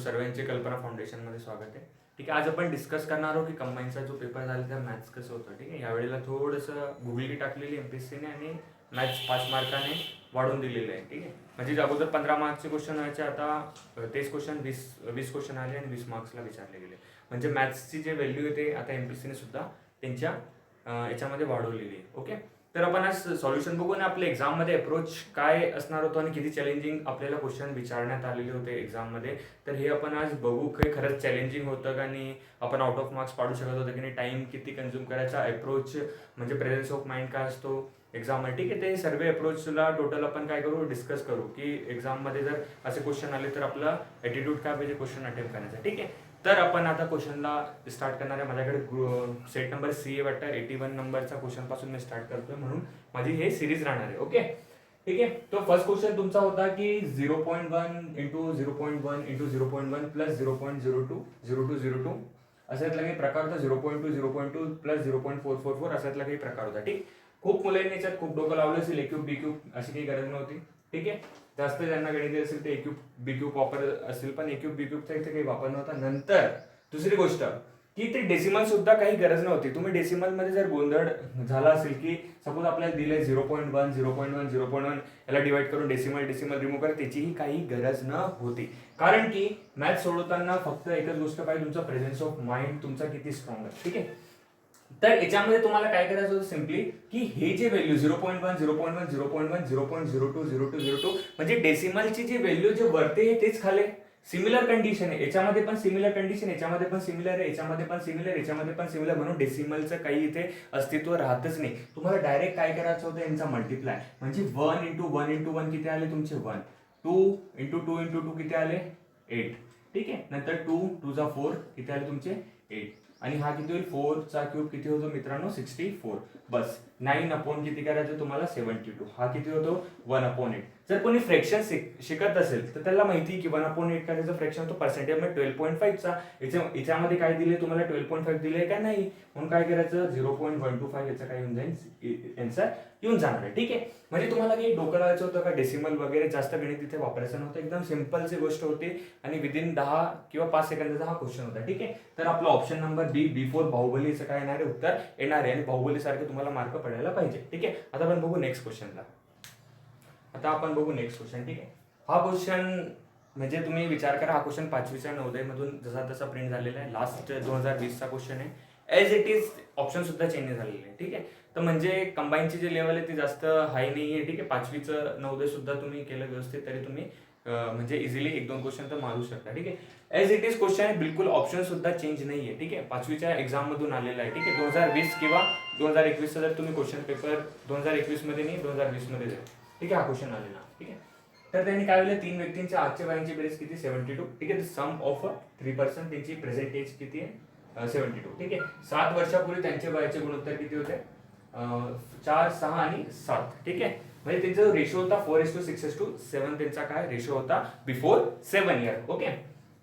सर्वांचे कल्पना फाउंडेशनमध्ये स्वागत आहे. ठीक आहे, आज आपण डिस्कस करणार आहोत की कंबाईनचा जो पेपर झाला त्या मॅथ्स कसं होतं. ठीक आहे, यावेळेला थोडंसं गुगली टाकलेली एमपीएससीने आणि मॅथ्स 5 मार्काने वाढवून दिलेलं आहे. ठीक आहे, म्हणजे अगोदर 15 मार्क्सचे क्वेश्चन व्हायचे, आता तेच क्वेश्चन 20 क्वेश्चन आले आणि 20 मार्क्सला विचारले गेले. म्हणजे मॅथ्सची जे व्हॅल्यू आहे ते आता एमपीएससीने सुद्धा त्यांच्या याच्यामध्ये वाढवलेली आहे. ओके, तर आपण आज सॉल्युशन बघू आणि आपल्या एक्झाममध्ये अप्रोच काय असणार होतं आणि किती चॅलेंजिंग आपल्याला क्वेश्चन विचारण्यात आलेले होते एक्झाममध्ये, तर हे आपण आज बघू. काही खरंच चॅलेंजिंग होतं का नाही, आपण आउट ऑफ मार्क्स पाडू शकत होतं की नाही, टाईम किती कन्झ्युम करायचा, अप्रोच म्हणजे प्रेझेन्स ऑफ माइंड काय असतो एक्झाममध्ये. ठीक आहे, ते सर्व अप्रोचला टोटल आपण काय करू, डिस्कस करू की एक्झाममध्ये जर असे क्वेश्चन आले तर आपला ॲटिट्यूड काय पाहिजे क्वेश्चन अटेम्प्ट करण्याचा. ठीक आहे, तर आपण आता क्वेश्चनला स्टार्ट करणार आहे. माझ्याकडे सेट नंबर सी आहे वाटतं, 81 नंबरचा क्वेश्चन पासून मी स्टार्ट करतोय, म्हणून माझी हे सिरीज राहणार आहे. ओके, ठीक आहे. तो फर्स्ट क्वेश्चन तुमचा होता की 0.1 इंटू 0.1 इंटू 0.1 प्लस 0.02 0202 अशातला काही प्रकार होता. 0.2 0.2 प्लस 0.444 अशातला काही प्रकार होता. ठीक, खूप मुलांनी याच्यात खूप डोकं लावलं असेल. ए क्यूब बी क्यूब अशी काही गरज नव्हती. ठीक आहे, जास्त ज्यांना गणित असेल ते ए क्यूब बी क्यूब वापर असेल, पण ए क्यूब बी क्यूबचा इथे काही वापर नव्हता. नंतर दुसरी गोष्ट की ते डेसिमल सुद्धा काही गरज नव्हती. तुम्ही डेसिमल मध्ये जर गोंधळ झाला असेल की सपोज आपल्याला दिले 0.1 0.1 0.1 याला डिवाइड करून डेसिमल रिमूव्ह करा, त्याचीही काही गरज न होती. कारण की मॅथ सोडवताना फक्त एकच गोष्ट पाहिजे, तुमचा प्रेझेन्स ऑफ माइंड तुमचा किती स्ट्रॉंग आहे. ठीक आहे, तर याच्यामध्ये तुम्हाला काय करायचं होतं सिम्पली की हे जे व्हॅल्यू 0.1 0.1 0.1 0.02 0202 म्हणजे डेसिमलची जी व्हॅल्यू जे वरते तेच खाले सिमिलर कंडिशन आहे. याच्यामध्ये पण सिमिलर कंडिशन, याच्यामध्ये पण सिमिलर आहे, याच्यामध्ये पण सिमिलर, याच्यामध्ये पण सिमिलर, म्हणून डेसिमलचं काही इथे अस्तित्व राहतच नाही. तुम्हाला डायरेक्ट काय करायचं होतं, यांचा मल्टिप्लाय, म्हणजे 1 इंटू 1 इंटू 1 किती आले तुमचे 1, 2 इंटू 2 इंटू 2 किती आले 8. ठीक आहे, नंतर 2 2 जा 4 किती आले तुमचे 8, आणि हा किती होईल 4 चा क्यूब किती होतो मित्रांनो 64. बस 9 अपॉन किती करायचं तुम्हाला 72, हा किती होतो 1/8. जर कोणी फ्रॅक्शन शिकत असेल तर त्याला माहिती की 1/8 करायचं फ्रॅक्शन तो पर्सेंटेज मध्ये 12.5 चा. याच्यामध्ये काय दिले तुम्हाला 12.5 दिले का नाही, म्हणून काय करायचं 0.125 याचं काय येऊन जाईल आन्सर येऊन जाणार आहे. ठीक आहे, म्हणजे तुम्हाला काही डोकं लावायचं होतं का डेसिमल वगैरे जास्त गणित तिथे वापरायचं नव्हतं. एकदम सिंपलची गोष्ट होती आणि विदिन 10 किंवा 5 सेकंदाचा हा क्वेश्चन होता. ठीक आहे, तर आपला ऑप्शन नंबर बी बिफोर बाहुबलीचं काय येणार आहे उत्तर येणार आहे, आणि बाहुबली सारखे तुम्हाला मार्क पडायला पाहिजे. ठीक आहे, आता आपण बघू नेक्स्ट क्वेश्चनला. ठीक आहे, हा क्वेश्चन म्हणजे तुम्ही विचार करा, हा क्वेश्चन 5वीच्या 9वी मधून जसा तसा प्रिंट झालेला आहे. लास्ट 2020 चा क्वेश्चन आहे. एज इट इज ऑप्शन सुद्धा चेंज झालेले आहे. ठीक आहे, तर म्हणजे कंबाईनची जे लेवल आहे ती जास्त हाय नाही आहे. ठीक आहे, 5वीचं 9वी सुद्धा तुम्ही केलं व्यवस्थित तरी तुम्ही म्हणजे इझिली 1-2 क्वेश्चन तर मारू शकता. ठीक आहे, एज इट इज क्वेश्चन आहे, बिलकुल ऑप्शन सुद्धा चेंज नाही आहे. ठीक आहे, 5वीच्या एक्झाम मधून आलेला आहे. ठीक आहे, 2020 किंवा 2021चा जर तुम्ही क्वेश्चन पेपर 2021 मध्ये नाही 2020 मध्ये जाईल. ठीक आहे, हा क्वेश्चन आलेला. ठीक आहे, तर त्यांनी काय केलं, 3 व्यक्तींच्या आजच्या वयाची बेरीज किती 72. ठीक आहे, सम ऑफ 3%, त्यांची प्रेझेंट एज किती आहे 72. ठीक आहे, 7 वर्षापूर्वी त्यांचे वयाचे गुणोत्तर किती होते 4 6 आणि 7. ठीक आहे, म्हणजे त्यांचा रेशो होता 4:6:7. त्यांचा काय रेशो होता बिफोर 7 इयर. ओके,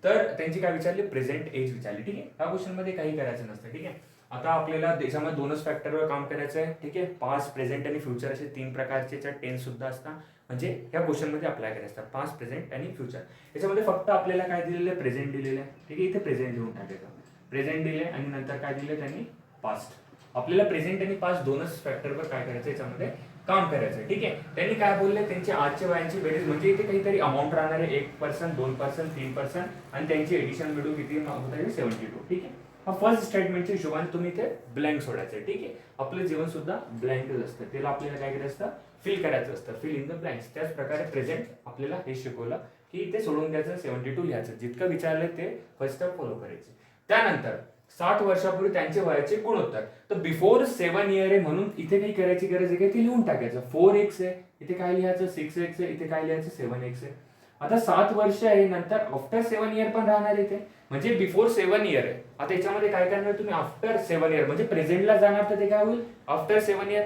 तर त्यांची काय विचारली प्रेझेंट एज विचारली. ठीक आहे, या क्वेश्चन मध्ये काही करायचं नसतं. ठीक आहे, आता आपल्याला त्याच्यामध्ये 2च फॅक्टरवर काम करायचं आहे. ठीक आहे, पास्ट प्रेझेंट आणि फ्युचर असे 3 प्रकारचे टेन्स सुद्धा असतात, म्हणजे ह्या क्वेश्चन मध्ये अप्लाय करायचं असतात पास्ट प्रेझेंट आणि फ्युचर. याच्यामध्ये फक्त आपल्याला काय दिलेलं आहे प्रेझेंट दिलेलं आहे. ठीक आहे, इथे प्रेझेंट लिहून टाकायचं, प्रेझेंट दिले आणि नंतर काय दिले त्यांनी पास्ट. आपल्याला प्रेझेंट आणि पास्ट 2च फॅक्टरवर काय करायचं याच्यामध्ये काम करायचं. ठीक आहे, त्यांनी काय बोलले त्यांची आजच्या वयाची बेरीज, म्हणजे इथे काहीतरी अमाऊंट राहणार आहे 1%, 2%, 3%, आणि त्यांची एडिशन मिळून किती होत आहे 72. ठीक आहे, हा फर्स्ट स्टेटमेंटच्या हिशोबाने तुम्ही इथे ब्लँक सोडायचं. ठीक आहे, आपलं जीवन सुद्धा ब्लँकच असतं, त्याला आपल्याला काय करायचं असतं फिल करायचं असतं, फिल इन द ब्लँक्स. त्याच प्रकारे प्रेझेंट आपल्याला हे शिकवलं की ते सोडून द्यायचं 72 लिहायचं, जितकं विचारलं ते फर्स्ट स्टेप फॉलो करायचे. त्यानंतर 7 वर्षापूर्वी त्यांचे वयाचे गुणोत्तर, तर बिफोर 7 इयर आहे म्हणून इथे काही करायची गरज आहे काय, ते लिहून टाकायचं. 4x आहे, इथे काय लिहायचं 6x आहे, इथे काय लिहायचं 7x आहे. आता 7 वर्ष आहे, नंतर आफ्टर 7 इयर पण राहणार इथे, म्हणजे बिफोर 7 इयर आहे. आता याच्यामध्ये काय करणार तुम्ही आफ्टर 7 इयर, म्हणजे प्रेझेंटला जाणार तर ते काय होईल आफ्टर 7 इयर,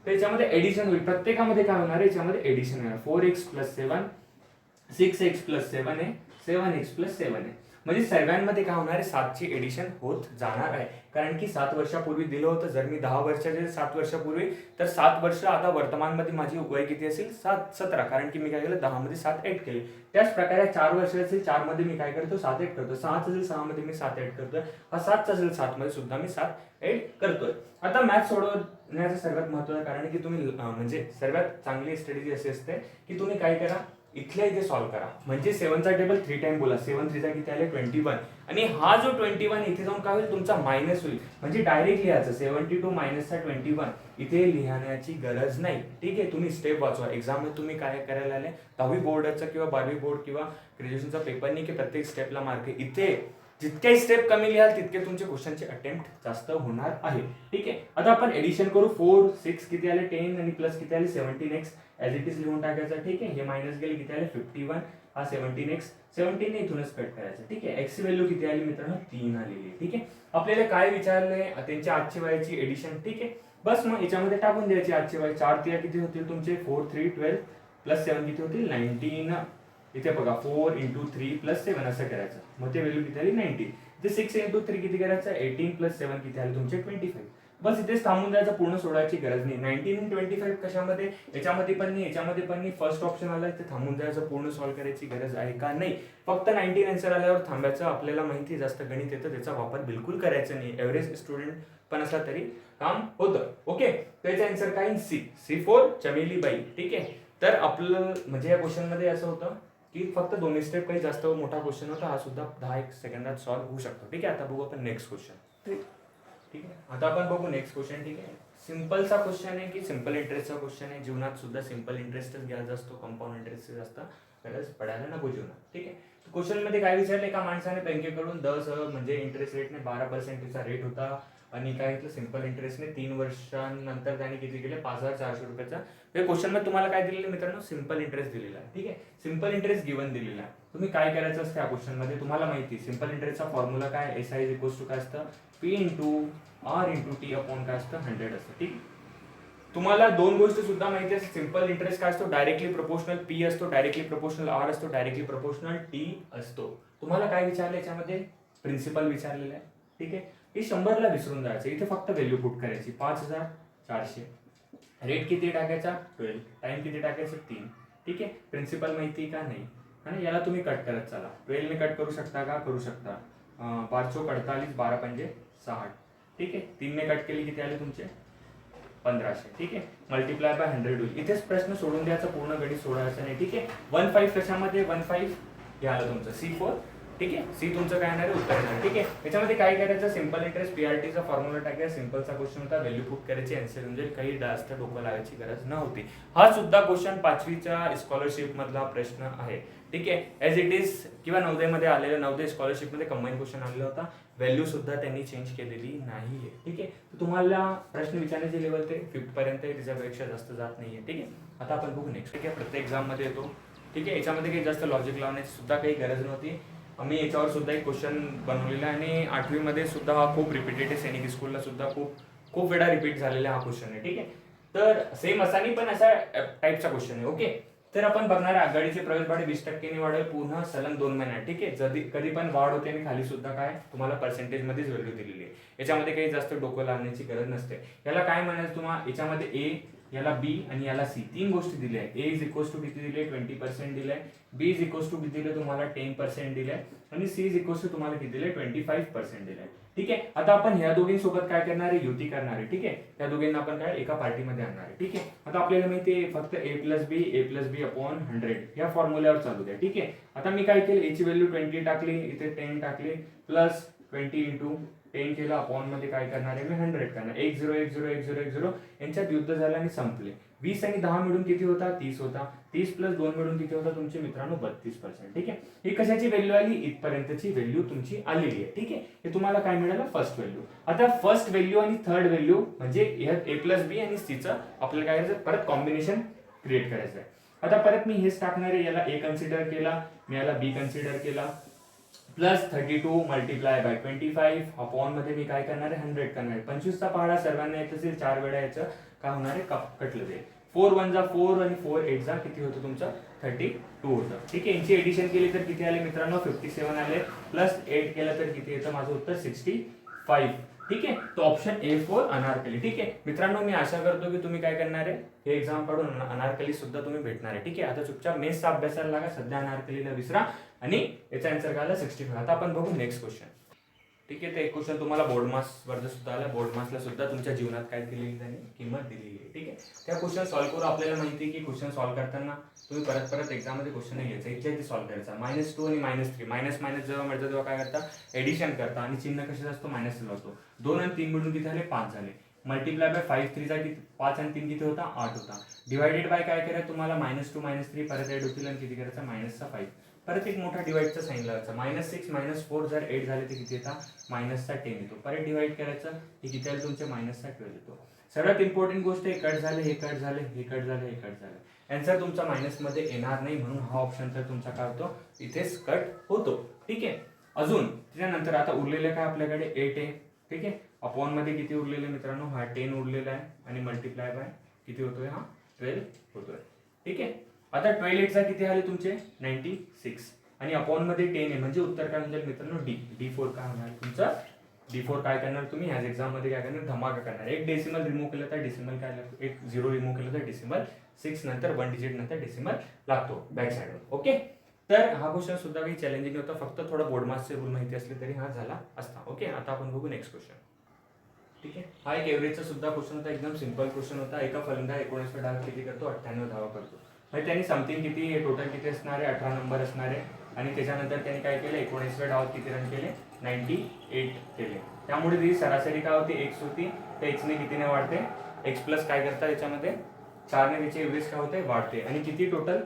तर याच्यामध्ये एडिशन होईल. प्रत्येकामध्ये काय होणार आहे याच्यामध्ये एडिशन होणार. 4x + 7 6x + 7 आहे, 7x + 7 आहे. म्हणजे सर्वांमध्ये काय होणार आहे, 7ची एडिशन होत जाणार आहे. कारण की 7 वर्षापूर्वी दिलं होतं, जर मी 10 वर्षाचे 7 वर्षापूर्वी, तर 7 वर्ष आता वर्तमानमध्ये माझी वय किती असेल, 17. कारण की मी काय केलं, 10 मध्ये 7 ऍड केले. त्याच प्रकारे 4 वर्ष असेल, 4 मध्ये मी काय करतो, 7 ऍड करतो. 6 असेल, 6 मध्ये मी 7 ऍड करतोय. हा 7 असेल, 7 मध्ये सुद्धा मी 7 ऍड करतोय. आता मॅथ सोडवण्याचं सर्वात महत्त्वाचं कारण की तुम्ही म्हणजे सर्वात चांगली स्ट्रॅटेजी अशी असते की तुम्ही काय करा, इथल्या इथे सॉल्व्ह करा. म्हणजे 7चा टेबल 3 टाइम बोला. 7 3 किती आले, 21. आणि हा जो 21 इथे जाऊन काय होईल, तुमचा मायनस होईल. म्हणजे डायरेक्ट लिहायचं 72 मायनसचा 21 इथे लिहिण्याची गरज नाही. ठीक आहे, तुम्ही स्टेप वाचवा. एक्झाम मध्ये तुम्ही काय करायला आले, 10वी बोर्डाचा किंवा 12वी बोर्ड किंवा ग्रॅज्युएशनचा पेपर नाही की प्रत्येक स्टेपला मार्क आहे. इथे जितके स्टेप कमी लिहाल तितके तुमचे क्वेश्चनचे अटेम्प्ट जास्त होणार आहे. ठीक आहे, आता आपण एडिशन करू. 4 6 किती आले 10 आणि प्लस किती आले 17x ऍज इट इज लिहून टाकायचं. ठीक आहे, हे मायनस गेले किती आले 51. हा 17x 17 इथूनच कट करायचं. ठीक आहे, x ची व्हॅल्यू किती आली मित्रांनो 3 आलेली. ठीक आहे, आपल्याला काय विचारलंय, त्यांच्या आजची वयाची एडिशन. ठीक आहे, बस मग याच्यामध्ये टाकून द्यायची आजची वय. 4 3 किती होतील तुमचे 4 3 12 प्लस 7 किती होतील 19. इथे बघा 4 इंटू 3 प्लस 7 असं करायचं. मग ते व्हॅल्यू किती आली 90. इथे 6 इंटू 3 किती करायचं 18 प्लस 7 किती आले तुमचे 25. बस इथेच थांबून जायचं, पूर्ण सोडायची गरज नाही. 19 आणि 25 कशामध्ये, याच्यामध्ये पण नाही याच्यामध्ये पण नाही. फर्स्ट ऑप्शन आला ते थांबून जायचं, पूर्ण सॉल्व्ह करायची गरज आहे का नाही. फक्त 19 आन्सर आल्यावर थांबायचं. आपल्याला माहिती जास्त गणित येतं, त्याचा वापर बिलकुल करायचा नाही. एव्हरेज स्टुडंट पण असला तरी काम होतं. ओके, त्याचा आन्सर काय सी 4 चमेली बाई. ठीक आहे, तर आपलं म्हणजे या क्वेश्चन मध्ये असं होतं की फक्त 2 स्टेप, काही जास्त मोठा क्वेश्चन होता. हा सुद्धा 10 सेकंदात सॉल्व्ह होऊ शकतो. ठीक आहे, आता बघू आपण नेक्स्ट क्वेश्चन. ठीक आहे, आता आपण बघू नेक्स्ट क्वेश्चन. ठीक आहे, सिंपलचा क्वेश्चन आहे की सिंपल इंटरेस्टचा क्वेश्चन आहे. जीवनात सुद्धा सिंपल इंटरेस्टच घ्यायचा असतो, कंपाऊंड इंटरेस्ट जास्त गरज पडायला नको जीवनात. ठीक आहे, क्वेश्चन मध्ये काय विचारले, एका माणसाने बँकेकडून 10 म्हणजे इंटरेस्ट रेटने 12% रेट होता आणि काय घेतलं सिंपल इंटरेस्टने 3 वर्षांनंतर त्याने किती केले 5400 रुपयाचा. हे क्वेश्चन मध्ये तुम्हाला काय दिलेलं मित्रांनो, सिंपल इंटरेस्ट दिलेला आहे. ठीक आहे, सिंपल इंटरेस्ट गिवन दिलेला आहे. तुम्ही काय करायचं असतं या क्वेश्चन मध्ये, तुम्हाला माहिती सिंपल इंटरेस्टचा फॉर्म्युला काय, SI इज इक्वल्स टू काय असतं, P into R into T upon काय असतं 100 असतं. ठीक, तुम्हाला 2 गोष्टी सुद्धा माहिती असते. सिंपल इंटरेस्ट काय असतो, डायरेक्टली प्रोपोर्शनल P असतो, डायरेक्टली प्रोपोर्शनल R असतो, डायरेक्टली प्रोपोर्शनल T असतो. तुम्हाला काय विचारलं याच्यामध्ये, प्रिन्सिपल विचारलेलं आहे. ठीक आहे, हे 100ला विसरून जायचं. इथे फक्त व्हॅल्यू पुट करायची 5400. रेट किती टाकायचा 12, टाइम किती टाकायचं 3. ठीक आहे, प्रिन्सिपल माहिती का नाही, आणि याला तुम्ही कट करत चला. 12 ने कट करू शकता का, करू शकता. 5 चौक 48, 12 पंजे 60. ठीक आहे, 3 ने कट केली किती आले तुमचे 1500. ठीक आहे, मल्टिप्लाय बाय 100 होईल. इथेच प्रश्न सोडून द्यायचा, पूर्ण गणित सोडायचं नाही. ठीक आहे, 15 कशामध्ये 15 हे आलं तुमचं C4. ठीक आहे, सी तुमचं काय येणार आहे, उत्तर येणार. ठीक आहे, याच्यामध्ये काय करायचं, सिंपल इंटरेस्ट PRTचा फॉर्म्युला टाकायचा. सिंपलचा क्वेश्चन होता, व्हॅल्यू पुट करायची, आन्सर म्हणजे काही जास्त डोकं लावायची गरज नव्हती. हा सुद्धा क्वेश्चन 5वीच्या स्कॉलरशिप मधला प्रश्न आहे. ठीक आहे, ऍज इट इज किंवा नवोदयमध्ये आलेला, नवोदय स्कॉलरशिप मध्ये कंबाईन क्वेश्चन आलेला होता. व्हॅल्यू सुद्धा त्यांनी चेंज केलेली नाहीये. ठीक आहे, तुम्हाला प्रश्न विचारण्याचे लेवल ते 5th पर्यंत आहे, त्याच्यापेक्षा जास्त जात नाहीये. ठीक आहे, आता आपण बघू नेक्स्ट. ठीक आहे, प्रत्येक एक्झाम मध्ये येतो. ठीक आहे, याच्यामध्ये काही जास्त लॉजिक लावण्याची सुद्धा काही गरज नव्हती. आम्ही याच्यावर सुद्धा एक क्वेश्चन बनवलेला आहे आणि 8वी मध्ये सुद्धा हा खूप रिपीटेड आहे. सैनिक स्कूलला सुद्धा खूप वेळा रिपीट झालेला हा क्वेश्चन आहे. ठीक आहे, तर सेम असा नाही पण असा टाईपचा क्वेश्चन आहे. ओके, तर आपण बघणार आहे आघाडीचे प्रवेश भाडे 20% वाढेल पुन्हा सलग 2 महिन्यात. ठीक आहे, कधी पण वाढ होते आणि खाली सुद्धा काय तुम्हाला पर्सेंटेज मध्येच व्हॅल्यू दिलेली आहे. याच्यामध्ये काही जास्त डोकं लावण्याची गरज नसते. याला काय म्हणायचं तुम्हाला, याच्यामध्ये A, याला B आणि याला C 3 गोष्टी दिल्या आहेत. A इज इक्वल्स टू किती दिले 20% दिले, B इज इक्वल्स टू किती दिले तुम्हाला 10% दिले आणि C इज इक्वल्स टू तुम्हाला किती दिले 25% दिले. ठीक आहे, आता आपण ह्या दोघींसोबत काय करणार आहे, युती करणार आहे. ठीक आहे, त्या दोघींना आपण काय एका पार्टीमध्ये आणणार आहे. ठीक आहे, आता आपल्याला माहिती आहे फक्त A प्लस बी अपॉन 100 या फॉर्म्युल्यावर चालू द्या. ठीक आहे, आता मी काय केलं, A ची व्हॅल्यू 20 टाकली, इथे 10 टाकली, प्लस 20 इंटू 10 केलं, अपॉन मध्ये काय करणार आहे मी 100 करणार. 10 यांच्यात युद्ध झालं आणि संपले. 20 आणि 10 मिळून किती होता 30 होता. 30 प्लस 2 मिळून किती होता तुमचे मित्रांनो 32%. ठीक आहे, ही कशाची व्हॅल्यू आली, इथपर्यंतची व्हॅल्यू तुमची आलेली आहे. ठीक आहे, हे तुम्हाला काय मिळालं फर्स्ट व्हॅल्यू. आता फर्स्ट व्हॅल्यू आणि थर्ड व्हॅल्यू म्हणजे A प्लस बी आणि C चं आपल्याला काय करायचं, परत कॉम्बिनेशन क्रिएट करायचं आहे. आता परत मी हेच टाकणार आहे, याला A कन्सिडर केला, मी याला B कन्सिडर केला, प्लस 32 मल्टिप्लाय बाय 25 अपॉन मध्ये मी काय करणार आहे 100 करणार आहे. 25चा पहाडा सर्वांना येत असेल, 4 वेळा याचं काय होणार आहे कटलं जाईल. 4 1 जा 4 आणि 4 8 जा किती होतं तुमचं 32 होतं. ठीक आहे. यांची एडिशन केली तर किती आले मित्रांनो 57 आले, प्लस 8 केलं तर किती येतं माझं उत्तर 65. ठीक आहे. तो ऑप्शन ए फॉर अनारकली. ठीक आहे मित्रांनो, मी आशा करतो की तुम्ही काय करणार आहे, हे एक्झाम काढून अनारकली सुद्धा तुम्ही भेटणार आहे. ठीक आहे. आता चुपचाप मेथ्सचा अभ्यासाला लागा, सध्या अनारकलीला विसरा आणि याचा आन्सर काय आला 65. आता आपण बघू नेक्स्ट क्वेश्चन. ठीक आहे. ते एक क्वेश्चन तुम्हाला बोर्ड मार्क्स वरती सुद्धा आला. बोर्ड मार्क्सला सुद्धा तुमच्या जीवनात काय दिलेली त्यांनी किंमत दिलेली आहे. ठीक आहे. त्या क्वेश्चन सॉल्व्ह करू. आपल्याला माहिती आहे की क्वेश्चन सॉल्व्ह करताना तुम्ही परत परत एक्झाम मध्ये क्वेश्चन नाही घ्यायचा, इथल्या इथे सॉल्व्ह करायचा. -2 आणि -3 मायनस मायनस जेव्हा मिळतं तेव्हा काय करता, एडिशन करता आणि चिन्ह कशाचा असतो मायनसचा असतो. 2 आणि 3 मिळून किती झाले 5 झाले. मल्टिप्लाय बाय 5 3 चा किती 5 आणि 3 किती होता 8 होता. डिवायडेड बाय काय करायचं तुम्हाला -2 -3 परत ऍड होतील आणि किती करायचा -5. परत एक मोठा डिवाइडचा साइन लावायचा. -6 -4 जर 8 झाले ते किती येतात -10 येतो. परत डिवाइड करायचं, हे किती आले तुमचे -12 येतो. सर्वात इम्पॉर्टंट गोष्ट आहे, कट झाले हे कट झाले हे कट झाले हे कट झाले. आन्सर तुमचा मायनस मध्ये येणार नाही, म्हणून हा ऑप्शन तर तुमचा काय होतो इथेच कट होतो. ठीक आहे. अजून त्याच्यानंतर आता उरलेले काय आपल्याकडे 8 आहे. ठीक आहे. अपॉन मध्ये किती उरलेले मित्रांनो, हा 10 उरलेला आहे आणि मल्टिप्लाय बाय किती होतोय हा 12 होतोय. ठीक आहे. आता 12 8 चा किती आले तुमचे 96 आणि अपॉन मध्ये 10 आहे, म्हणजे उत्तर काय म्हणजे मित्रांनो D4 काय होणार तुमचा D4 काय करणार तुम्ही ह्याच एक्झाम मध्ये काय करणार धमाका करणार. एक डेसिमल रिमूव्ह केलं तर डेसिमल काय लागतो, एक 0 रिमूव्ह केलं तर डेसिमल 6 नंतर 1 डिजिट नंतर डेसिमल लागतो बॅक साइडवर. ओके. तर हा क्वेश्चन सुद्धा काही चॅलेंजिंग होता, फक्त थोडा बोर्ड मार्क्सचे रूल माहिती असले तरी हा झाला असता. ओके. आता आपण बघू नेक्स्ट क्वेश्चन. ठीक आहे. हा एक एव्हरेजचा सुद्धा क्वेश्चन होता, एकदम सिंपल क्वेश्चन होता. एका फलंदा 19 डाव किती करतो 98 धावा करतो. म्हणजे त्यांनी समथिंग किती टोटल किती असणार आहे 18 नंबर असणार आहे आणि त्याच्यानंतर त्यांनी काय केलं 19व्या डावात किती रन केले 98 केले. त्यामुळे ती सरासरी काय होती x होती, तर x ने कितीने वाढते x प्लस काय करता याच्यामध्ये 4 ने त्याची एव्हरेज काय होते वाढते आणि किती टोटल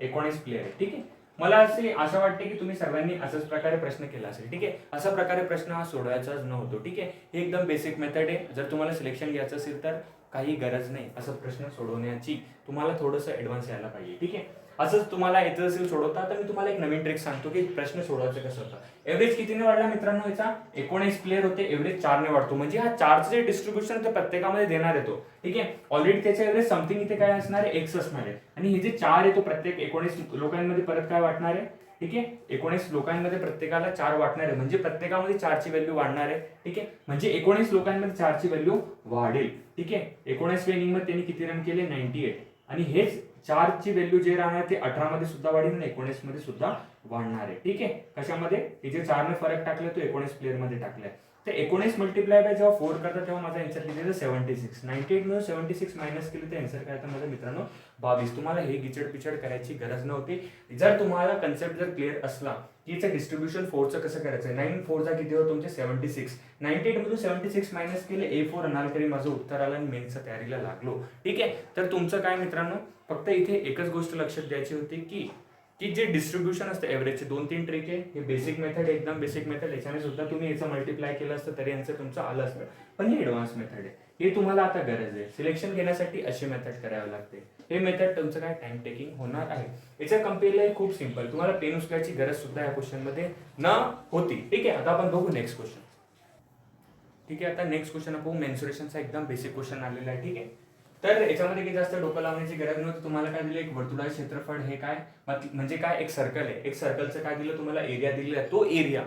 19 प्लेयर आहे. ठीक आहे. मला असे आशा वाटते की तुम्ही सर्वांनी अशाच प्रकारे प्रश्न केला असेल. ठीक आहे. अशा प्रकारे प्रश्न हा सोडवायचाच नव्हतो. ठीक आहे. हे एकदम बेसिक मेथड आहे. जर तुम्हाला सिलेक्शन घ्यायचं असेल तर काही गरज नाही असं प्रश्न सोडवण्याची, तुम्हाला थोडंसं ऍडव्हान्स यायला पाहिजे. ठीक आहे. असंच तुम्हाला येतं असेल सोडवता तर मी तुम्हाला एक नवीन ट्रिक सांगतो की प्रश्न सोडवायचं कसं होतं. एव्हरेज कितीने वाढला मित्रांनो, याचा 19 प्लेयर होते, एव्हरेज 4 ने वाढतो, म्हणजे हा 4चं जे डिस्ट्रीब्युशन ते प्रत्येकामध्ये देणार येतो. ठीक आहे. ऑलरेडी त्याच्या एव्हरेज समथिंग इथे काय असणार आहे x असणार आहे आणि हे जे 4 आहे तो प्रत्येक 19 लोकांमध्ये परत काय वाटणार आहे. ठीक आहे. 19 लोकांमध्ये प्रत्येकाला 4 वाटणार आहे, म्हणजे प्रत्येकामध्ये 4 ची व्हॅल्यू वाढणार आहे. ठीक आहे. म्हणजे 19 लोकांमध्ये 4 ची व्हॅल्यू वाढेल. ठीक आहे. 19 इनिंग मध्ये त्यांनी किती रन केले 98 आणि हेच 4 ची व्हॅल्यू जे राहणार ते 18 मध्ये सुद्धा वाढेल आणि 19 मध्ये सुद्धा वाढणार आहे. ठीक आहे. कशामध्ये हे जे 4 ने फरक टाकले तो 19 प्लेयर मध्ये टाकलाय. तर 19 मल्टिप्लाय बाय जेव्हा 4 करता तेव्हा माझा आन्सर किती येतो 76. 98 मधून 76 मायनस केलं तर आन्सर काय येतं माझं मित्रांनो 22. तुम्हाला हे गिचड पिचड करायची गरज नव्हती. जर तुम्हाला कन्सेप्ट जर क्लिअर असला की याचं डिस्ट्रीब्युशन 4चं कसं करायचं, 9 4 चा किती होतं तुमचे 76. 98 मधून 76 मायनस केले A4 अनारकली माझं उत्तर आलं आणि मेन्सच्या तयारीला लागलो. ठीक आहे. तर तुमचं काय मित्रांनो फक्त इथे एकच गोष्ट लक्षात द्यायची होती की जे डिस्ट्रीब्युशन असतं एव्हरेजचे 2-3 ट्रिक आहे. हे बेसिक मेथड एकदम बेसिक मेथड, याच्याने सुद्धा तुम्ही याचं मल्टिप्लाय केलं असतं तरी यांचं तुमचं आलं असतं. पण ही ऍडव्हान्स मेथड आहे, हे तुम्हाला आता गरज आहे. सिलेक्शन घेण्यासाठी अशी मेथड करावी लागते. हे मेथड तुमचं काय टाइम टेकिंग होणार आहे. याच्या कम्पेअरला खूप सिंपल, तुम्हाला पेन उचलायची गरज सुद्धा या क्वेश्चन मध्ये न होती. ठीक आहे. आता आपण बघू नेक्स्ट क्वेश्चन. ठीक आहे. आता नेक्स्ट क्वेश्चन आपण मेन्सुरेशनचा एकदम बेसिक क्वेश्चन आलेला आहे. ठीक आहे. तर याच्यामध्ये काही जास्त डोकं लावण्याची गरज नव्हती. तुम्हाला काय दिलं एक वर्तुळाचे क्षेत्रफळ, हे काय म्हणजे काय एक सर्कल आहे. एक सर्कलचं काय दिलं तुम्हाला एरिया दिलेला आहे. तो एरिया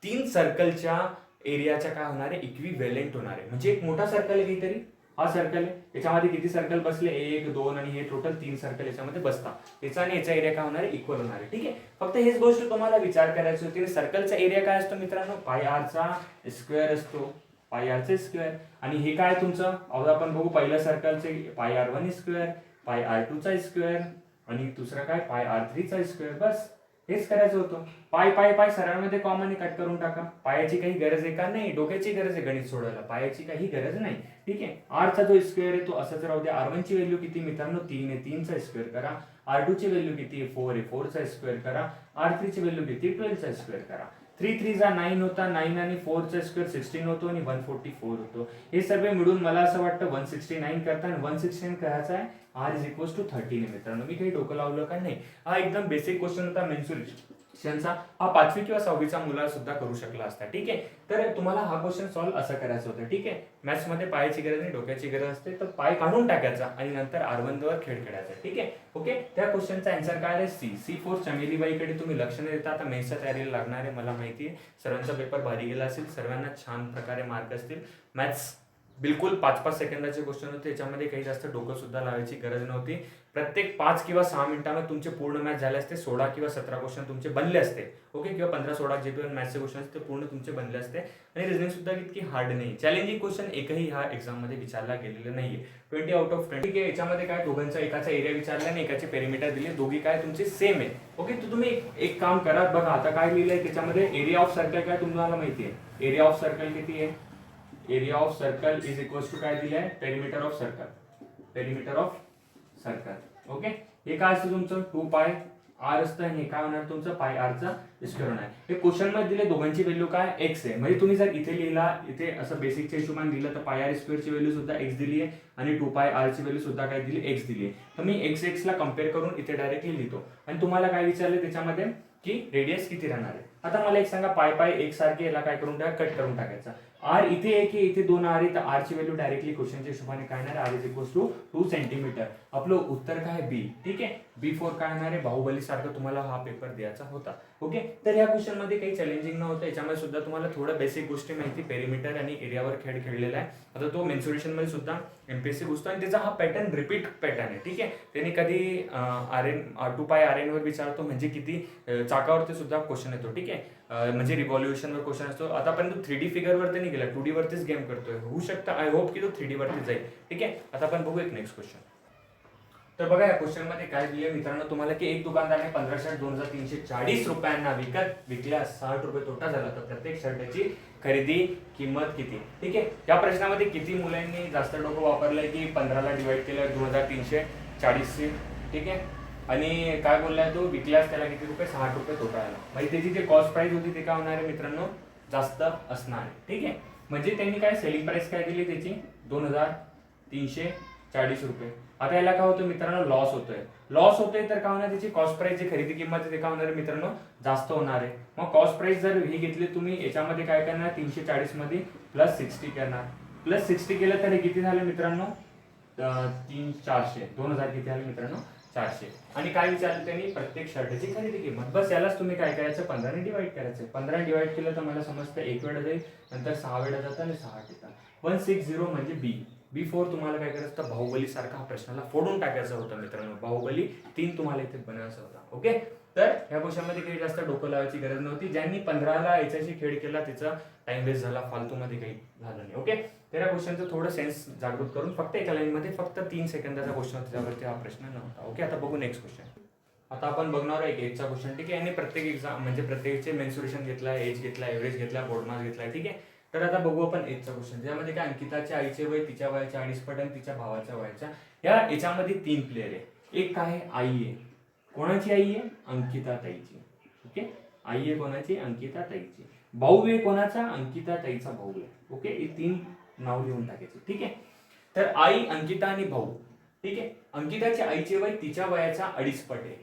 3 सर्कलच्या एरियाच्या काय होणार आहे इक्विव्हॅलेंट होणार आहे. म्हणजे एक मोठा सर्कल आहे काहीतरी, हा सर्कल आहे, याच्यामध्ये किती सर्कल बसले 1 2 आणि हे टोटल 3 सर्कल याच्यामध्ये बसतात. याचा आणि याचा एरिया काय होणार आहे इक्वल होणार आहे. ठीक आहे. फक्त हेच गोष्ट तुम्हाला विचार करायची होती. सर्कलचा एरिया काय असतो मित्रांनो पाय आर चा स्क्वेअर असतो, पाय आर चे स्क्वेअर. आणि हे काय तुमचं आपण बघू पहिल्या सर्कलचे पाय आर 1 स्क्वेअर, पाय आर 2 चा स्क्वेअर आणि दुसरा काय पाय आर 3 चा स्क्वेअर. बस हेच करायचं होतं. पाय पाय पाय सरळमध्ये कॉमन कट करून टाका. पायाची काही गरज आहे का नाही, डोक्याची गरज आहे गणित सोडवायला, पायाची काही गरज नाही. ठीक आहे. आर चा जो स्क्वेअर आहे तो असाच राहू द्या. R1 ची व्हॅल्यू किती मित्रांनो 3 आहे, 3 चा स्क्वेअर करा. R2 ची व्हॅल्यू किती आहे 4 आहे, 4 चा स्क्वेअर करा. R3 ची व्हॅल्यू किती 12 चा स्क्वेअर करा. 3 3 जा 9 होता, 9 आणि 4 चा स्क्वेअर 16 होतो आणि 144 होतो. हे सर्व मिळून मला असं वाटतं 169 करता आणि 169 करायचा आहे आर इज इक्वल्स टू 13 आहे मित्रांनो. मी काही डोकं लावलं का नाही. हा एकदम बेसिक क्वेश्चन होता मेन्सुरेशनचा. हा 5वी किंवा 6वीचा मुला सुद्धा करू शकला असता. ठीक आहे. तर तुम्हाला हा क्वेश्चन सॉल्व्ह असं करायचं होतं. ठीक आहे. मॅथ्स मध्ये पायाची गरज नाही, डोक्याची गरज असते. तर पाय काढून टाकायचा आणि नंतर R1 वर खेळ खेळायचा. ठीक आहे. ओके. त्या क्वेश्चनचा आन्सर काय आहे? सी फॉर चमेलीबाईकडे तुम्ही लक्ष नाही देता. आता मेन्सच्या तयारीला लागणार आहे, मला माहिती आहे. सर्वांचा पेपर भारी गेला असेल, सर्वांना छान प्रकारे मार्क असतील. मॅथ्स बिलकुल 5-5 सेकंदाचे क्वेश्चन होते, याच्यामध्ये काही जास्त डोकं सुद्धा लावायची गरज नव्हती. प्रत्येक 5 किंवा 6 मिनिटांमध्ये तुमचे पूर्ण मॅथ्स झाले असते. 16 किंवा 17 क्वेश्चन तुमचे बनले असते. ओके. किंवा 15-16 जे पण मॅथ्सचे क्वेश्चन असते पूर्ण तुमचे बनले असते. आणि रिझनिंग सुद्धा इतकी हार्ड नाही. चॅलेंजिंग क्वेश्चन एकही ह्या एक्झाम मध्ये विचारला गेलेला नाहीये. 20 आउट ऑफ 20. ठीक आहे. याच्यामध्ये काय दोघांचा एकाचा एरिया विचारला आणि एकाचे पेरिमीटर दिले, दोघी काय तुमचे सेम आहे. ओके. तर तुम्ही एक काम करा, बघा आता काय लिहिलंय त्याच्यामध्ये. एरिया ऑफ सर्कल काय तुम्हाला माहिती आहे? एरिया ऑफ सर्कल किती आहे? Area of circle is equals to काय दिले आहे? Perimeter of circle. Perimeter of circle. Okay. हे काय असतं तुमचं? 2 पाय आर असतं आणि हे काय होणार तुमचं? पाय आरचा स्क्वेअर होणार. हे क्वेश्चन मध्ये दिले दोघांची व्हॅल्यू काय? एक्स आहे. म्हणजे तुम्ही जर इथे लिहिला, इथे असं बेसिकच्या हिशोबाने दिलं तर पाय आर स्क्वेअरची व्हॅल्यू सुद्धा एक्स दिली आहे आणि 2 पाय आर ची व्हॅल्यू सुद्धा काय दिली? एक्स दिली आहे. तर मी एक्स ला कम्पेअर करून इथे डायरेक्टली लिहितो. आणि तुम्हाला काय विचारले त्याच्यामध्ये की रेडियस किती राहणार आहे. आता मला एक सांगा, पाय एक सारखे याला काय करून टाका? कट करून टाकायचा. आर इथे एक आहे, इथे 2 आर आहे, तर आर ची व्हॅल्यू डायरेक्टली क्वेश्चनच्या हिशोबाने काय येणार? R is equals to 2 centimetre. आपलं उत्तर काय? बी. ठीक आहे. B4 काय येणार आहे? बाहुबली सारखं तुम्हाला हा पेपर द्यायचा होता. ओके. तर या क्वेश्चन मध्ये काही चॅलेंजिंग नव्हतं. याच्यामध्ये सुद्धा तुम्हाला थोडं बेसिक गोष्टी माहिती, पेरिमीटर आणि एरियावर खेळ खेळलेला आहे. आता तो मेन्सुरेशन मध्ये सुद्धा एमपीएससी घुसतो आणि त्याचा हा पॅटर्न रिपीट पॅटर्न आहे. ठीक आहे. त्याने कधी R2 पाय RN वर विचारतो, म्हणजे किती चाकावरती सुद्धा क्वेश्चन येतो. ठीक आहे. म्हणजे रिव्हॉल्युशन वर क्वेश्चन असतो. आतापर्यंत 3D फिगर वरती नाही गेला, 2D वरतीच गेम करतोय. होऊ शकतं, आय होप की तो 3D वरती जाईल. ठीक आहे. आता आपण बघू एक नेक्स्ट क्वेश्चन. तर बघा या क्वेश्चन मध्ये काय दिले मित्रांनो तुम्हाला की एक दुकानदाराने 15 शर्ट 2340 रुपयांना विकल्यास 60 रुपये तोटा झाला, तर प्रत्येक शर्टाची खरेदी किंमत किती? ठीक आहे. या प्रश्नामध्ये किती मुलांनी जास्त डोकं वापरलंय की 15 ला डिवाइड केलं 2340. ठीक आहे. आणि काय बोललाय तो? विकल्यास त्याला किती रुपये? 60 रुपये तोटा आला. म्हणजे त्याची जे कॉस्ट प्राइस होती ते काय होणार आहे मित्रांनो? जास्त असणार आहे. ठीक आहे. म्हणजे त्यांनी काय सेलिंग प्राइस काय दिली त्याची? 2340 रुपये. आता याला काय होतं मित्रांनो? लॉस होतोय. तर काय होणार? त्याची कॉस्ट प्राइस जी खरेदी किंमत आहे ते काय होणार आहे मित्रांनो? जास्त होणार आहे. मग कॉस्ट प्राइस जर ही घेतली तुम्ही, याच्यामध्ये काय करणार? 340 मध्ये प्लस 60 करणार. प्लस 60 केलं तर हे किती झालं मित्रांनो? 400. 2000 किती झाले मित्रांनो? 400. आणि काय विचारलं त्यांनी? प्रत्येक शर्टची खरेदी किंमत. बस यालाच तुम्ही काय करायचं? 15 ने डिवाइड करायचं. 15 डिवाइड केलं तर मला समजतं 1 वेळा जाईल, नंतर 6 वेळा जातं आणि 6 येतात. 160 म्हणजे बी. B4 तुम्हाला काय करायचं होतं? बाहुबली सारखा हा प्रश्नाला फोडून टाकायचा होता मित्रांनो. बाहुबली 3 तुम्हाला इथे बनवायचा होता. ओके. तर या क्वेश्चनमध्ये काही जास्त डोकं लावायची गरज नव्हती. ज्यांनी 15 ला याच्याशी खेळ केला त्याचा टाइम वेस्ट झाला, फालतूमध्ये काही झालं नाही. ओके. तर या क्वेश्चनचं थोडं सेन्स जागृत करून फक्त एका लाईन मध्ये फक्त 3 सेकंदाचा क्वेश्चन होता, त्यावरती हा प्रश्न नव्हता. ओके. आता बघू नेक्स्ट क्वेश्चन. आता आपण बघणार आहे एजचा क्वेश्चन. ठीक आहे. आणि प्रत्येक एक्झाम म्हणजे प्रत्येकचे मेन्सुरेशन घेतलाय, एज घेतलाय, एव्हरेज घेतलाय, बोर्ड मार्क्स घेतलाय. ठीक आहे. तर आता बघू आपण एजचा क्वेश्चन. ज्यामध्ये काय अंकिताच्या आईचे वय तिच्या वयाच्या 2.5 पट आणि तिच्या भावाच्या वयाच्या, याच्यामध्ये 3 प्लेयर आहे. एक काय आई आहे. कोणाची आई आहे? अंकिता ताईची. ओके. आई आहे कोणाची? अंकिता ताईची. भाऊ आहे कोणाचा? अंकिता ताईचा भाऊ आहे. ओके. हे 3 नाव लिहून टाकायचे. ठीक आहे. तर आई, अंकिता आणि भाऊ. ठीक आहे. अंकिताच्या आईचे वय तिच्या वयाचा 2.5 पट आहे.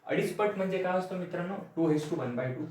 2.5 पट म्हणजे काय असतं मित्रांनो? 2:1/2.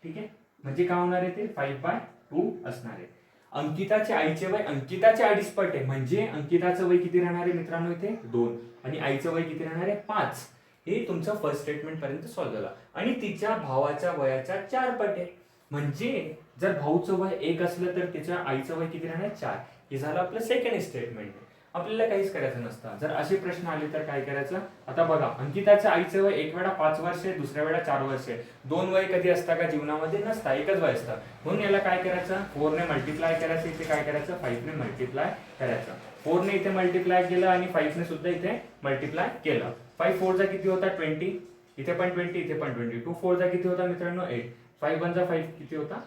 ठीक आहे. म्हणजे काय होणार आहे ते? 5/2 असणार आहे. अंकिताच्या आईचे वय अंकिताच्या 2.5 पट आहे, म्हणजे अंकिताचं वय किती राहणार आहे मित्रांनो? इथे 2 आणि आईचं वय किती राहणार आहे? 5. हे तुमचं फर्स्ट स्टेटमेंट पर्यंत सॉल्व्ह झालं. आणि तिच्या भावाच्या वयाच्या 4 पट आहे, म्हणजे जर भाऊचं वय 1 असलं तर त्याच्या आईचं वय किती राहणार? 4. हे झालं आपलं सेकंड स्टेटमेंट. आपल्याला काहीच करायचं नसतं. जर असे प्रश्न आले तर काय करायचं? आता बघा, अंकिताच्या आईचं वय एक वेळा 5 वर्ष आहे, दुसऱ्या वेळा 4 वर्ष आहे. 2 वय कधी असतं का जीवनामध्ये? नसतं, एकच वय असतं. म्हणून याला काय करायचं? 4 ने मल्टिप्लाय करायचं. इथे काय करायचं? 5 ने मल्टिप्लाय करायचं. 4 ने इथे मल्टिप्लाय केलं आणि 5 ने सुद्धा इथे मल्टिप्लाय केलं. 5 4 चा किती होता? 20. इथे पण 20, इथे पण 20. 2 4 चा किती होता मित्रांनो? 8. 5 1 चा 5 किती होता?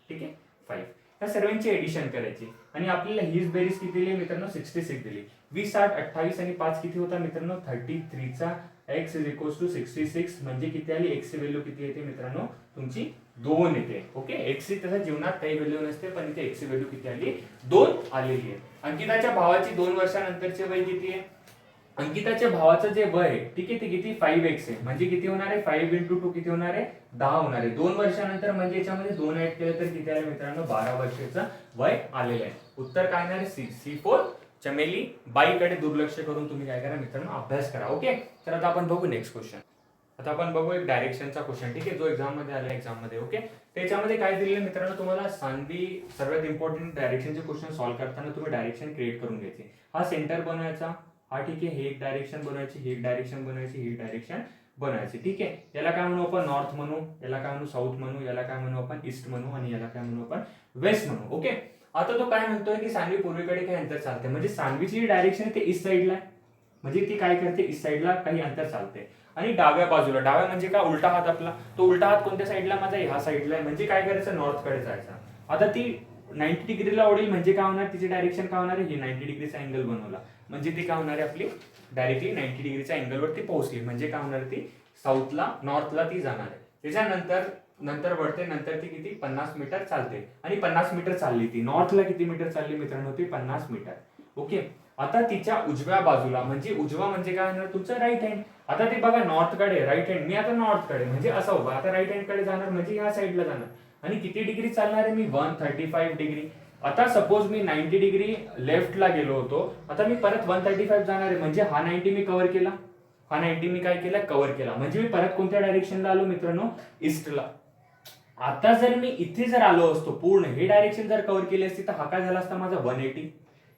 ठीक आहे, 5. या सर्वांची एडिशन करायची आणि आपल्याला हीच बेरीज किती दिली मित्रांनो? 66 दिली. 20 8 28 आणि 5 किती होता मित्रांनो? 33 चा x इज इक्वल्स टू 66 म्हणजे किती आली? x ची व्हॅल्यू किती येते मित्रांनो? तुमची 2 येते. ओके. x ची तसं जीवनात काही व्हॅल्यू नसते, पण इथे x ची व्हॅल्यू किती आली? 2 आलेली आहे. अंकिताच्या भावाची 2 वर्षानंतरचे वय किती आहे? अंकिताच्या भावाचं जे वय आहे, ठीक आहे, ते किती 5x आहे, म्हणजे किती होणार आहे 5 × 2 किती होणार आहे 10 होणार आहे. 2 वर्षानंतर म्हणजे याच्यामध्ये 2 ऍड केलं तर किती आलं मित्रांनो 12 वर्षाचं वय आलेलं आहे. उत्तर काय येणार आहे C4 चमेली बाईकडे दुर्लक्ष करून तुम्ही काय करा मित्रांनो अभ्यास करा. ओके, तर आता आपण बघू नेक्स्ट क्वेश्चन. आता आपण बघू एक डायरेक्शनचा क्वेश्चन, ठीक आहे, जो एक्झाम मध्ये आला एक्झाम मध्ये. ओके, त्याच्यामध्ये काय दिलेलं मित्रांनो तुम्हाला सांगवी सर्वात इम्पॉर्टंट डायरेक्शनचे क्वेश्चन सॉल्व्ह करताना तुम्ही डायरेक्शन क्रिएट करून घ्यायची. हा सेंटर बनवायचा, हा ठीक आहे, हे एक डायरेक्शन बनवायची, ही एक डायरेक्शन बनवायची, ही डायरेक्शन बनवायची. ठीक आहे, याला काय म्हणू आपण नॉर्थ म्हणू, याला काय म्हणू साऊथ म्हणू, याला काय म्हणू आपण ईस्ट म्हणू आणि याला काय म्हणू आपण वेस्ट म्हणू. ओके, आता तो काय म्हणतोय की सांगवी पूर्वेकडे काही अंतर चालते, म्हणजे सांगवीची जी डायरेक्शन आहे ते ईस्ट साईडला आहे, म्हणजे ती काय करते ईस्ट साईडला काही अंतर चालते. आणि डाव्या बाजूला, डाव्या म्हणजे काय उलटा हात आपला, तो उलटा हात कोणत्या साईडला माझा ह्या साईडला आहे, म्हणजे काय करायचं नॉर्थकडे जायचं. आता ती 90 डिग्रीला ओढेल म्हणजे काय होणार, तिची डायरेक्शन काय होणार आहे, ही 90 डिग्रीचा अँगल बनवला म्हणजे ती काय होणार आहे आपली डायरेक्टली 90 डिग्रीच्या अँगलवरती पोहोचली, म्हणजे काय होणार ती साऊथला नॉर्थला ती जाणार आहे. त्याच्यानंतर वळते, नंतर ती किती 50 मीटर चालते आणि 50 मीटर चालली, ती नॉर्थला किती मीटर चालली मित्रांनो ती 50 मीटर. ओके, आता तिच्या उजव्या बाजूला, म्हणजे उजवा म्हणजे काय होणार तुमचं राईट हँड. आता ते बघा नॉर्थकडे राईट हँड, मी आता नॉर्थकडे म्हणजे असं उभा, आता राईट हँड कडे जाणार म्हणजे या साईडला जाणार. आणि किती डिग्री चालणार आहे मी 135 डिग्री. आता सपोज मी 90 डिग्री लेफ्टला गेलो होतो, आता मी परत 135 जाणार आहे, म्हणजे हा 90 मी कव्हर केला, हा 90 मी काय केला कव्हर केला, म्हणजे मी परत कोणत्या डायरेक्शनला आलो मित्रांनो ईस्टला. आता जर मी इथे जर आलो असतो पूर्ण हे डायरेक्शन जर कव्हर केली असती तर हा काय झाला असता माझा 180.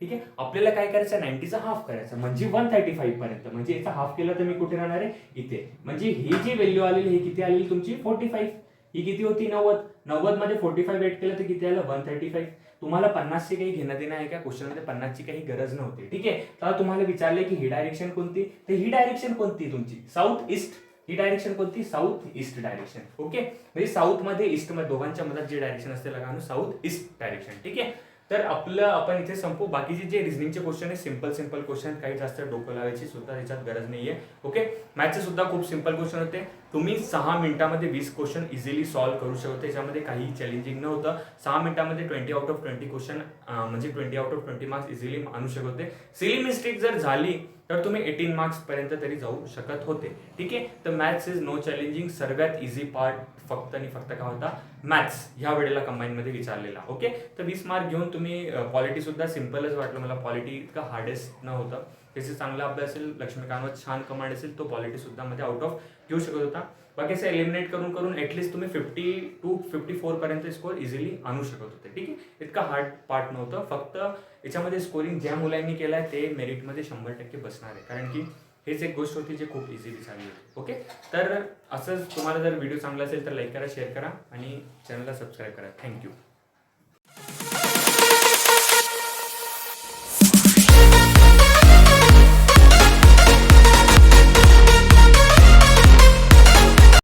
ठीक आहे, आपल्याला काय करायचं 90चा हाफ करायचा म्हणजे 135 पर्यंत, म्हणजे याचा हाफ केला तर मी कुठे राहणार आहे इथे, म्हणजे ही जी व्हॅल्यू आलेली ही किती आलेली तुमची 45. ही किती होती 90 मध्ये 45 ऍड केलं तर किती आलं 135. तुम्हाला 50 ची काही घेणं देणं आहे का, क्वेश्चन मध्ये 50 ची काही गरज नव्हती. ठीक आहे, तर तुम्हाला विचारले की ही डायरेक्शन कोणती, तर ही डायरेक्शन कोणती तुमची साऊथ ईस्ट, ही डायरेक्शन कोणती साऊथ ईस्ट डायरेक्शन. ओके, म्हणजे साऊथ मध्ये ईस्ट मध्ये दोघांच्या मधात जे डायरेक्शन असते लगा साऊथ ईस्ट डायरेक्शन. ठीक आहे, तर आपण इथे संपू. बाकीचे जे रिझनिंगचे क्वेश्चन आहे सिंपल क्वेश्चन, काही जास्त डोकं लावायची सुद्धा त्याच्यात गरज नाहीये. ओके, मॅथचे सुद्धा खूप सिंपल क्वेश्चन होते, तुम्ही 6 मिनिटांमध्ये 20 क्वेश्चन इझिली सॉल्व्ह करू शकता, त्याच्यामध्ये काही चॅलेंजिंग नव्हतं. 6 मिनिटांमध्ये 20 आउट ऑफ 20 क्वेश्चन म्हणजे 20 आउट ऑफ 20 मार्क्स इझिली आणू शकत होते. सिली मिस्टेक जर झाली तर तुम्ही 18 मार्क्स पर्यंत तरी जाऊ शकत होते. ठीक आहे, तर मॅथ्स इज नो चॅलेंजिंग, सर्वात इझी पार्ट फक्त आणि फक्त काय होता मॅथ्स ह्या वेळेला कंबाईन मध्ये विचारलेला. ओके, तर 20 मार्क घेऊन तुम्ही पॉलिटी सुद्धा सिंपलच वाटलं मला, पॉलिटी इतका हार्डेस्ट न होतं, त्याचे चांगला अभ्यास असेल, लक्ष्मीकांत छान कमांड असेल तो पॉलिटी सुद्धा मध्ये आउट ऑफ घेऊ शकत होता. बाकी असं एलिमिनेट करून ऍटलीस्ट तुम्ही 50 to 54 पर्यंत स्कोर इझिली आणू शकत होते. ठीक आहे, इतका हार्ड पार्ट नव्हतं, फक्त याच्यामध्ये स्कोरिंग ज्या मुलांनी केलाय ते मेरिटमध्ये 100% बसणार आहे, कारण की हेच एक गोष्ट होती जे खूप इझिली झाली होती. ओके, तर असंच तुम्हाला जर व्हिडिओ चांगला असेल तर लाईक करा, शेअर करा आणि चॅनलला सबस्क्राईब करा. थँक्यू.